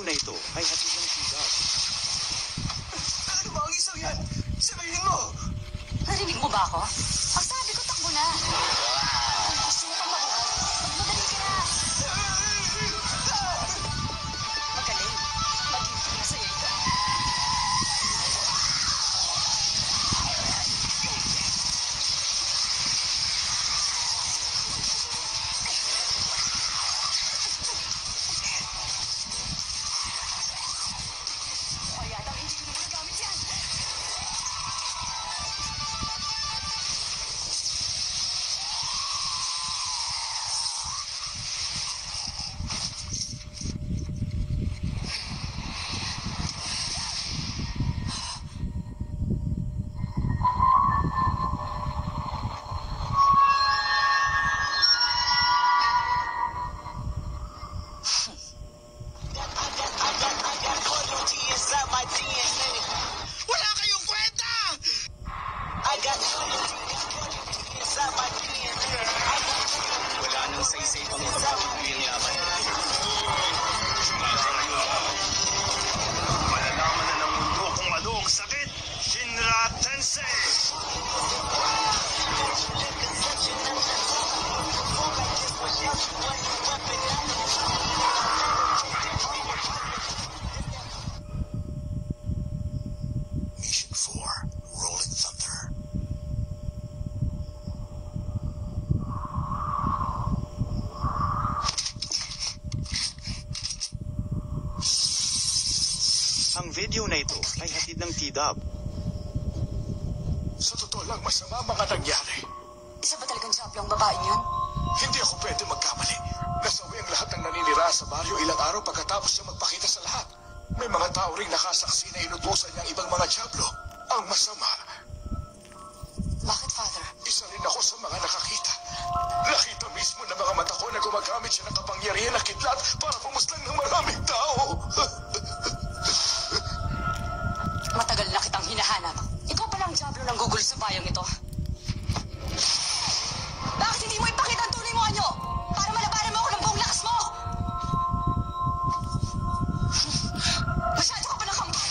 na ito ay hatid ng sigaw. Ano ba ang isaw yan? Sabihin mo! Narinig mo ba ako? Ang sabi ko, takbo na. Gusto mo pang mabuhay? Magmadali ka na. Magaling. Magiging masaya ito. Ang video na ito ay hatid ng T-Dub. Sa totoo lang, masama mga nangyari. Isa ba talagang job yung babae yun? Hindi ako pwede magkamali. Nasawi ang lahat ng naninira sa baryo ilang araw pagkatapos siya magpakita sa lahat. May mga tao ring nakasaksi na inutusan niya ang ibang mga diablo. Ang masama. Bakit, Father? Isa rin ako sa mga nakakita. Nakita mismo ng mga mata ko na gumagamit siya ng kapangyarihan na kidlat para pumuslan ng maraming tao. Matagal na kitang hinahanap. Ikaw pa lang diablo ng Google sa bayang ito. Bakit hindi mo ipakita ang tunay mo anyo? Para malabanan mo ako ng buong lakas mo! Masyado ka pa ng kambal!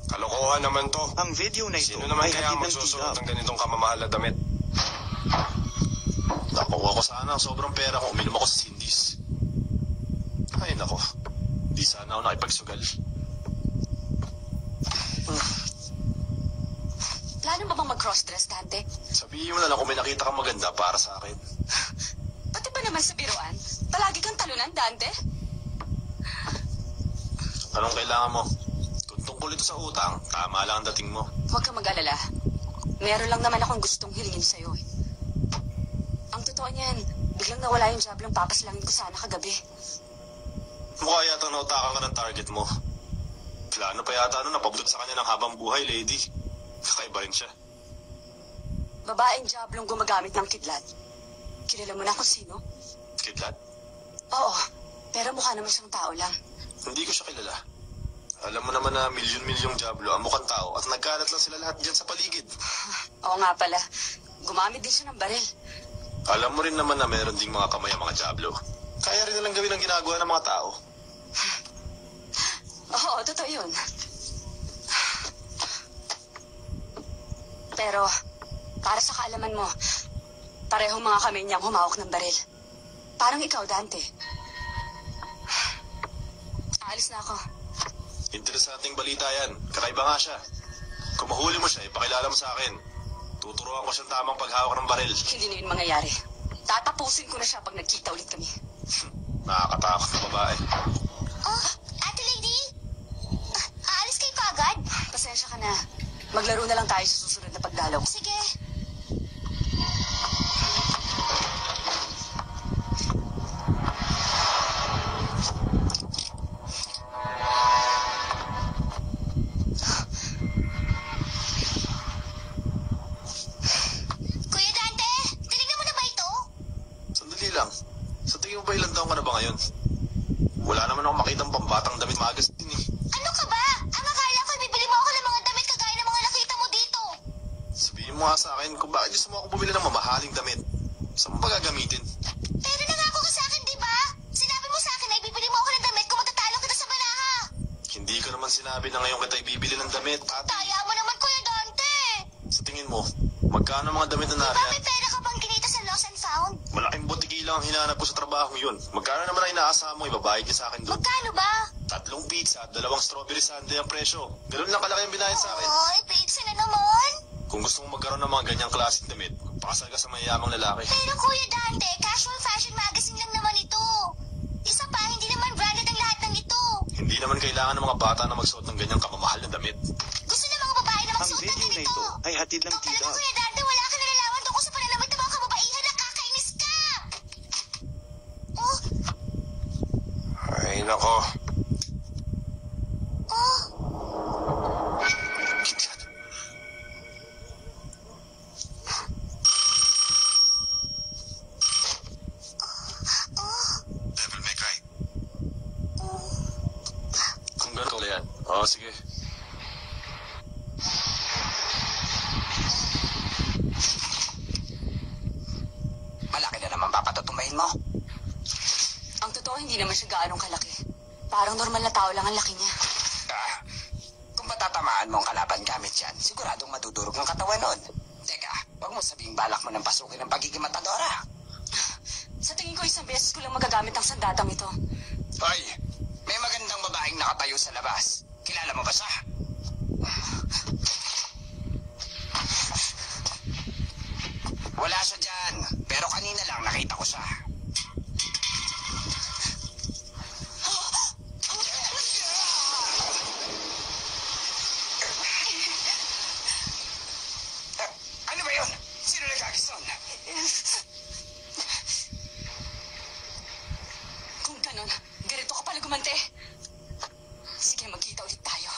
Kalokohan naman to. Ang video na ito Sino naman ay kaya hatid ng magsusuot tigab. ng ganitong kamamahal na damit? Nakuha ko sana ang sobrang pera kung uminom ako sa Cindy's. Ay nako, di sana ako nakipagsugal. Plano ba bang mag-cross-dress, Dante? Sabihin mo na lang kung may nakita kang maganda para sa akin. Pati ba naman sa biruan? Palagi kang talunan, Dante? Anong kailangan mo? Kung tungkol ito sa utang, tama lang ang dating mo. Huwag kang mag-alala. Meron lang naman akong gustong hilingin sa'yo eh. Ang totoo niyan, biglang nawala yung jablong papaslangin ko sana kagabi. Mukha yata nautakan ka ng target mo. Plano pa yata na napabudot sa kanya ng habang buhay, lady. Kakaiba rin siya. Babaeng jablong gumagamit ng kidlat. Kilala mo na kung sino? Kidlat? Oo, pero mukha naman siyang tao lang. Hindi ko siya kilala. Alam mo naman na milyon-milyong Diablo ang mukhang tao at nagkalat lang sila lahat dyan sa paligid. Oo nga pala, gumamit din siya ng baril. Alam mo rin naman na meron ding mga kamay ang mga Diablo. Kaya rin nilang gawin ang ginagawa ng mga tao. Oo, totoo yun. Pero, para sa kaalaman mo, parehong mga kamay niyang humawak ng baril. Parang ikaw, Dante. Aalis na ako. Interesanting balita yan. Kakaiba nga siya. Kung mahuli mo siya, ipakilala mo sa akin. Tuturuan ko siyang tamang paghawak ng baril. Hindi na yun mangyayari. Tatapusin ko na siya pag nagkita ulit kami. Nakakatakot na babae. Oh, Ate Lady? Aalis kayo kaagad? Pasensya ka na. Maglaro na lang tayo sa susunod na pagdalaw. Sige. Kuya Dante, tinignan mo na ba ito? Sandali lang. Sa tingin mo ba ilang taon ka na ba ngayon? Wala naman akong makitang pambatang damit magazine eh. Ano ka ba? Ang akala ko bibili mo ako ng mga damit kagaya ng mga nakita mo dito. Sabihin mo nga sa akin kung bakit gusto mo ako bumili ng mamahaling damit. Saan mo ba gagamitin? Pero nangako ka sa akin, di ba? Sinabi mo sa akin na ibibili mo ako ng damit kung matatalo kita sa balaha. Hindi ko naman sinabi na ngayon kita ibibili ng damit, ate. Taya mo naman, Kuya Dante. Sa tingin mo, magkano ang mga damit na Di ba nariyan? may pera ka bang kinita sa lost and found? Malaking butiki lang ang hinanap ko sa trabaho yun. Magkano naman ang inaasahan mo, ibabayad niya sa akin doon. Magkano ba? 3 pizza at 2 strawberry sundae ang presyo. Ganun lang kalaki ang binayad sa akin. Ay, pizza na naman. Kung gusto mong magkaroon ng mga ganyang klaseng damit, pakasal ka sa mayayamang lalaki. Pero Kuya Dante, casual fashion magazine lang naman ito. Isa pa, hindi naman branded ang lahat ng ito. Hindi naman kailangan ng mga bata na magsuot ng ganyang kamamahal na damit. Gusto ng mga babae na Ang magsuot ng video na ganito. ito ay hatid ng Ikaw talaga, tigab. Kuya Dante, wala ka nalalaman tungkol sa pananamit ng mga kababaihan. Nakakainis ka! Oh, Ay, nako. oh. Devil May Cry. Kung gano'n ko yan. Oo, sige. Malaki na naman ba patutumahin mo? Ang totoo, hindi naman siya gaanong kalaki. Parang normal na tao lang ang laki niya. Kung matatamaan mo ang kalaban gamit yan, siguradong madudurog ang katawan nun. Teka, wag mo sabing balak mo ng pasukin ng pagiging matadora. Sa tingin ko, isang beses ko lang magagamit ang sandatang ito. Hoy, may magandang babaeng nakatayo sa labas. Kilala mo ba siya? Wala siya dyan, pero kanina lang nakita ko siya. Ano ba yun? Sino nag-agison? Kung ganon, ganito ka pala gumante. Sige, magkita ulit tayo.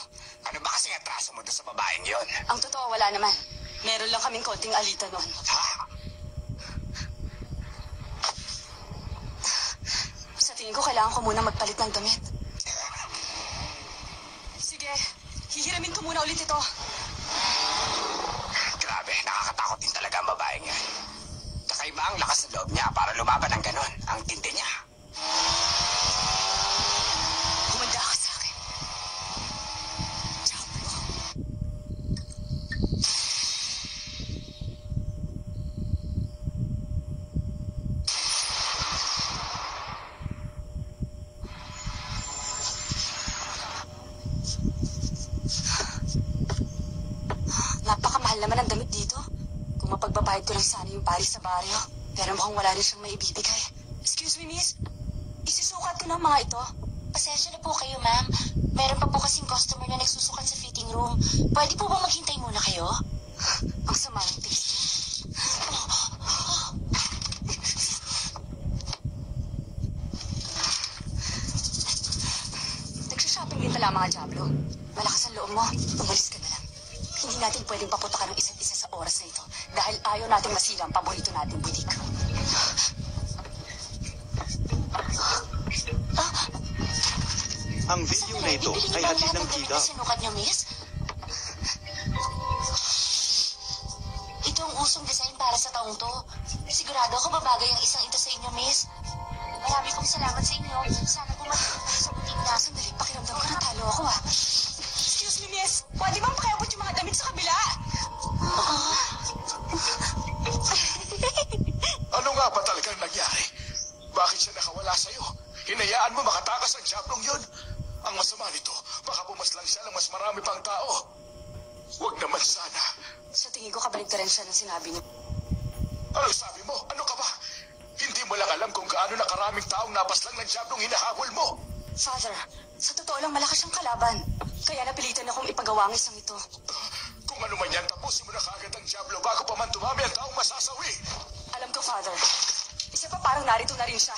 Ano ba kasing atraso mo doon sa babaeng yon? Ang totoo, wala naman. Meron lang kaming konting alita nun. Ha? Sa tingin ko, kailangan ko muna magpalit ng damit. Sige, hihiramin ko muna ulit ito. Grabe, nakakatakot din talaga ang babaeng yan. Kakaiba ang lakas ng loob niya para lumaban ng ganon. Ang tindi niya. Humanda ka sa akin. Diablo. ko lang sana yung pari sa baryo. Pero mukhang wala rin siyang maibibigay. Excuse me, miss. Isusukat ko ng mga ito. Pasensya na po kayo, ma'am. Meron pa po kasing customer na nagsusukat sa fitting room. Pwede po ba maghintay muna kayo? Ang sama ng taste. Nagsha-shopping din pala ang mga Diablo. Malakas ang loob mo. Umalis ka na lang. Hindi natin pwedeng paputakan ng isa't isa sa oras na ito dahil ayaw nating masira ang paborito nating butik. Ang video na ito ay hatid ng Tida. Sinukat niyo, miss? Ito ang usong design para sa taong to. Sigurado ako babagay ang isang ito sa inyo, miss. Marami pong salamat sa inyo. Sana po matulungan sa butik na. Sandali, pakiramdam ko natalo ako ah. Excuse me, miss. Pwede bang pakiabot yung mga damit sa kabila? Ano nga ba talagang nangyari? Bakit siya nakawala sa'yo? Hinayaan mo makatakas ang Diablong yun? Ang masama nito, baka pumaslang siya ng mas marami pang tao. Huwag naman sana. Sa tingin ko kabaligtaran siya ng sinabi niya. Anong sabi mo? Ano ka ba? Hindi mo lang alam kung gaano na karaming taong napaslang ng Diablong hinahabol mo. Father, sa totoo lang malakas siyang kalaban. Kaya napilitan akong ipagawa ang isang ito. Kung ano man yan, tapusin mo na kagad ang Diablo bago pa man tumami ang taong masasawi. Alam ko, Father. Isa pa parang narito na rin siya.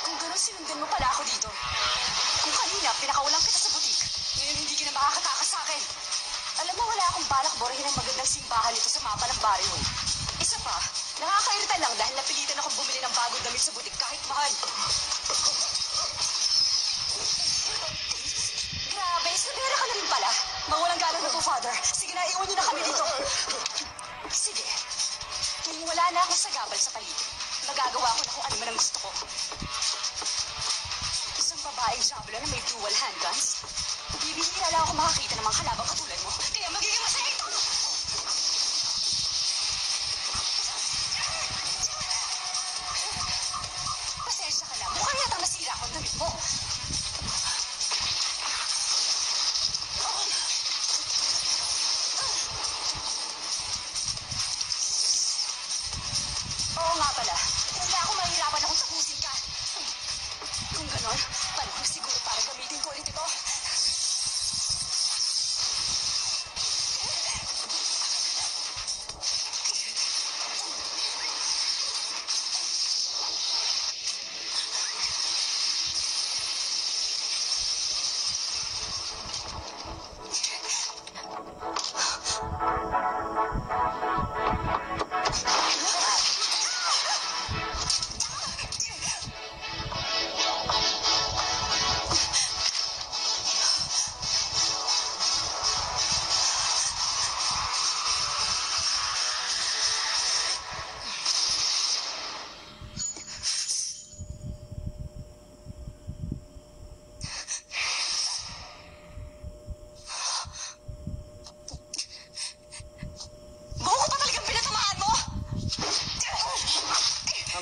Kung gano'n sinundan mo pala ako dito. Kung kanina, pinakawalan kita sa butik. Ngayon hindi ka na makakatakas sa akin. Alam mo, wala akong balak borihin ang magandang simbahan nito sa mapa ng baryo. Isa pa, nakakairita lang dahil napilitan akong bumili ng bagong damit sa butik kahit mahal. Grabe, sabera ka na rin pala. Mawalang galang na po, Father. Sige na, iwan niyo na kami dito. Sige. Kung wala na akong sagabal sa paligid, magagawa ko na kung ano man ang gusto ko. Isang babaeng Diablo na may dual handguns. Bibihira lang ako makakita ng mga kalabang katulad mo. Kaya magiging masaya ito. Pasensya ka na. Mukhang yata masira ako ang damit mo. Oo nga pala. Kaya ako mahirapan akong tapusin ka. Kung ganon, panahon siguro para gamitin ko ulit ito.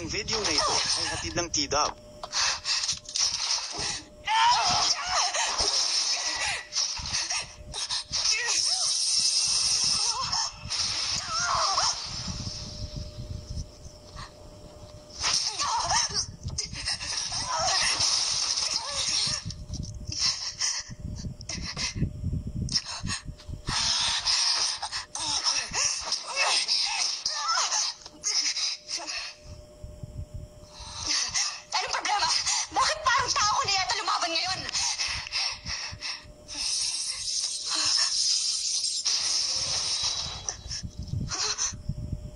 Ang video na ito ay hatid ng Tida. Anong problema? Bakit parang tao ko na yata lumaban ngayon?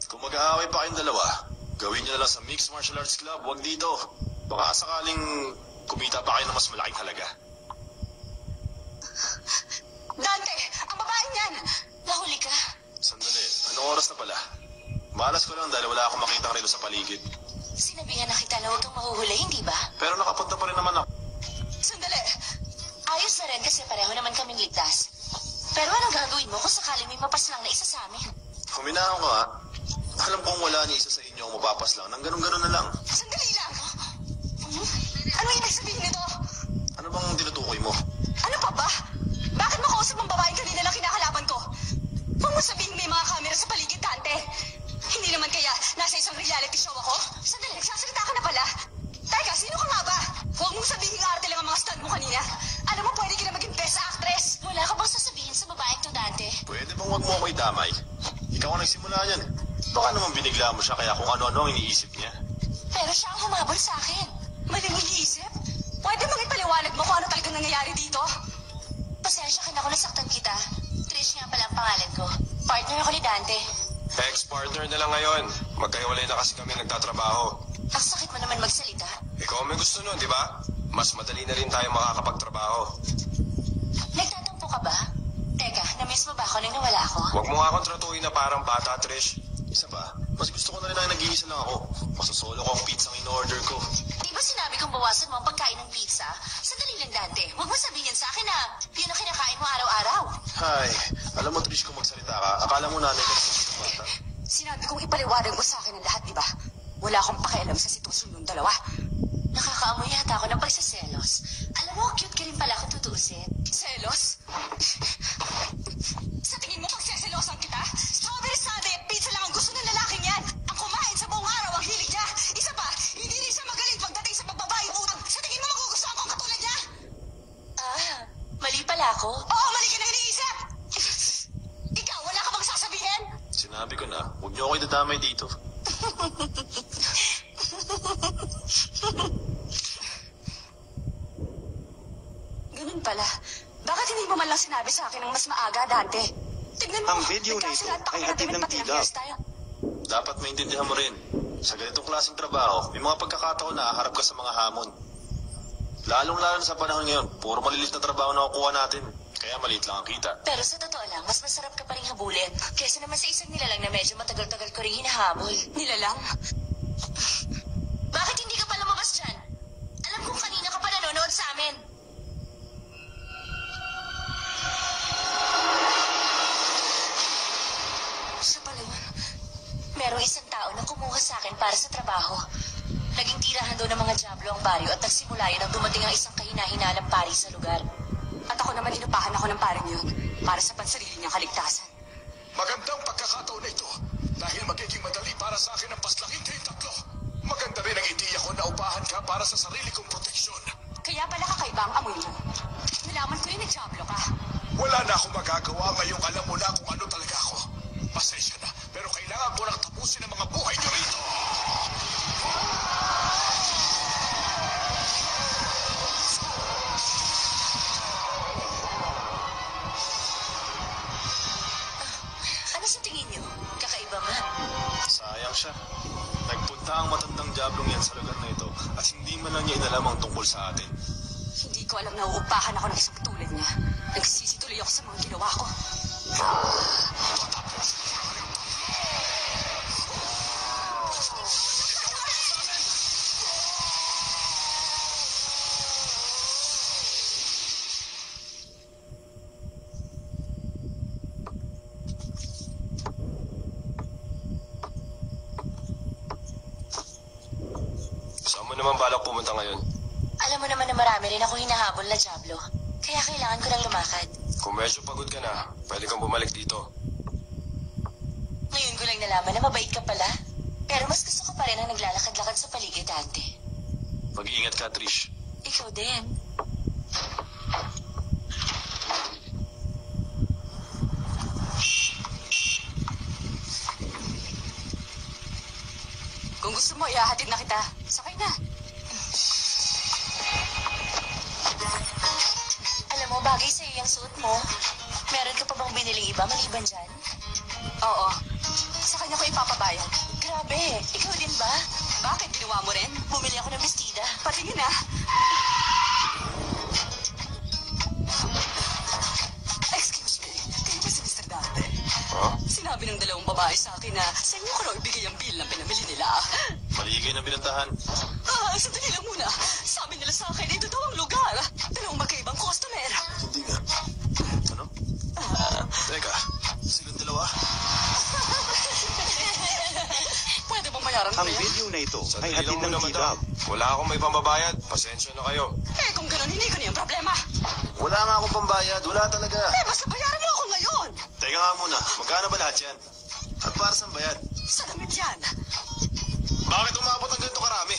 Kung mag-aaway pa kayong dalawa, gawin niyo na lang sa Mixed Martial Arts Club, wag dito. Baka sakaling kumita pa kayo ng mas malaking halaga. Dante, ang babaeng yan! Nahuli ka. Sandali, anong oras na pala? Malas ko lang dahil wala akong makitang relo sa paligid. Sinabihan na kita na huwag kang mahuhuli, hindi ba? Pero nakapunta pa rin naman ako. Sandali! Ayos na rin kasi pareho naman kaming ligtas. Pero anong gagawin mo kung sakaling may mapaslang na isa sa amin? Huminahon ka nga. Alam kong wala ni isa sa inyo ang mapapas lang. Nang ganun-ganun na lang. Sandali lang! Ano ibig sabihin nito? Ano bang tinutukoy mo? mo sabihin may mga camera sa paligid, Dante? Hindi naman kaya nasa isang reality show ako? Sandali, nagsasalita ka na pala. Teka, sino ka nga ba? Huwag mong sabihin arte lang ang mga stand mo kanina. Alam mo, pwede ka na maging best actress. Wala ka bang sasabihin sa babaeng to, Dante? Pwede bang wag mo ako idamay? Ikaw ang nagsimula yan. Baka naman binigla mo siya kaya kung ano-ano ang iniisip niya. Pero siya ang humabol sa akin. Maling iniisip? Pwede mong ipaliwanag mo kung ano talagang nangyayari dito? Pasensya ka na kung nasaktan kita. Trish nga pala ang pangalan ko. Partner ako ni Dante. Ex-partner na lang ngayon. Magkahiwalay na kasi kami nagtatrabaho. Ang sakit mo naman magsalita. Ikaw ang may gusto nun, di ba? Mas madali na rin tayo makakapagtrabaho. Nagtatampo ka ba? Teka, na-miss mo ba ako nang nawala ako? Huwag mo nga akong tratuhin na parang bata, Trish. Isa pa, mas gusto ko na rin na nag-iisa lang ako. Masasolo ko ang pizza ang in-order ko. Di ba sinabi kong bawasan mo ang pagkain ng pizza? Sandali lang, Dante. Huwag mo sabihin sa akin na yun ang kinakain mo araw-araw. Hay, alam mo Trish kung magsalita ka, akala mo nanay ka sa bata. Sinabi kong ipaliwanag mo sa akin ang lahat, di ba? Wala akong pakialam sa sitwasyon ng dalawa. Nakakaamoy yata ako ng pagsaselos. Alam mo, cute ka rin pala kung tutuusin. Selos? Sa tingin mo pagseselosan kita? Strawberry sundae at pizza lang ang gusto ng lalaking yan. Ang kumain sa buong araw ang hilig niya. Isa pa, hindi rin siya magaling pagdating sa pagbabae utang. Sa tingin mo magugustuhan ko ang katulad niya? Mali pala ako. Oo, mali ka na iniisip! Ikaw, wala ka bang sasabihin? Sinabi ko na, huwag niyo ako idadamay dito. Ganun pala. Bakit hindi mo man lang sinabi sa akin ng mas maaga, Dante? Tignan mo, Ang video na ito nagkasiraan pa ay kami hatid damit ng pati tida. hairstyle. Dapat maintindihan mo rin. Sa ganitong klaseng trabaho, may mga pagkakataon na harap ka sa mga hamon. Lalong-lalo na sa panahon ngayon, puro malilit na trabaho na kukuha natin. Kaya maliit lang ang kita. Pero sa totoo lang, mas masarap ka pa rin habulin. Kesa naman sa isang nilalang na medyo matagal-tagal ko rin hinahabol. Nilalang? Bakit hindi ka pa lumabas dyan? Alam kong kanina ka pa nanonood sa amin. Siya pala yun. Merong isang tao na kumuha sa akin para sa trabaho. Naging tirahan daw ng mga Diablo ang baryo at nagsimula yun nang dumating ang isang kahina-hinalang pari sa lugar. At ako naman inupahan ako ng paring yun para sa pansarili niyang kaligtasan. Magandang pagkakataon na ito dahil magiging madali para sa akin ang paslangin kayong tatlo. Maganda rin ang ideya ko na upahan ka para sa sarili kong proteksyon. Kaya pala kakaiba ang amoy mo. Nalaman ko rin na Diablo ka. Wala na akong magagawa ngayong alam mo na kung ano talaga ako. Pasensya na, pero kailangan ko lang tapusin ang mga buhay niyo rito. Ano sa tingin niyo? Kakaiba nga. Sayang siya. Nagpunta ang matandang diablong yan sa lugar na ito at hindi man lang niya inalam ang tungkol sa atin. Hindi ko alam na uupahan ako ng isang tulad niya. Nagsisi tuloy ako sa mga ginawa ko. Saan mo naman balak pumunta ngayon? Alam mo naman na marami rin ako hinahabol na Diablo. Kaya kailangan ko lang lumakad. Kung medyo pagod ka na, pwede kang bumalik dito. Ngayon ko lang nalaman na mabait ka pala. Pero mas gusto ko pa rin ang naglalakad-lakad sa paligid, Dante. Mag-iingat ka, Trish. Ikaw din. Kung gusto mo, ihahatid na kita. Sakay na. Alam mo, bagay sa'yo yung suot mo. Meron ka pa bang biniling iba maliban dyan? Oo. Sa kanya ko ipapabayad. Grabe, ikaw din ba? Bakit? Ginawa mo rin? Bumili ako ng bestida. Patingin ah. Excuse me. Kayo ba si Mr. Dante? Huh? Sinabi ng dalawang babae sa akin na sa inyo ko raw ibigay ang bill ng pinamili nila. Maligay na binantahan. Sandali lang muna. Sabi nila sa akin, ito daw ang lugar. Dalawang magkaibang customer. Hindi nga. Ano? Teka, silang dalawa? Pwede bang bayaran ko Ang yan? video na ito ay Sandali hatid lang ng muna, tida. madam. Wala akong may pambabayad. Pasensya na kayo. Kung ganun, hindi ko na yung problema. Wala nga akong pambayad. Wala talaga. Basta bayaran mo ako ngayon. Teka nga muna, magkano ba lahat yan? At para saan ba yan? Sa damit yan. Bakit umabot ng ganito karami?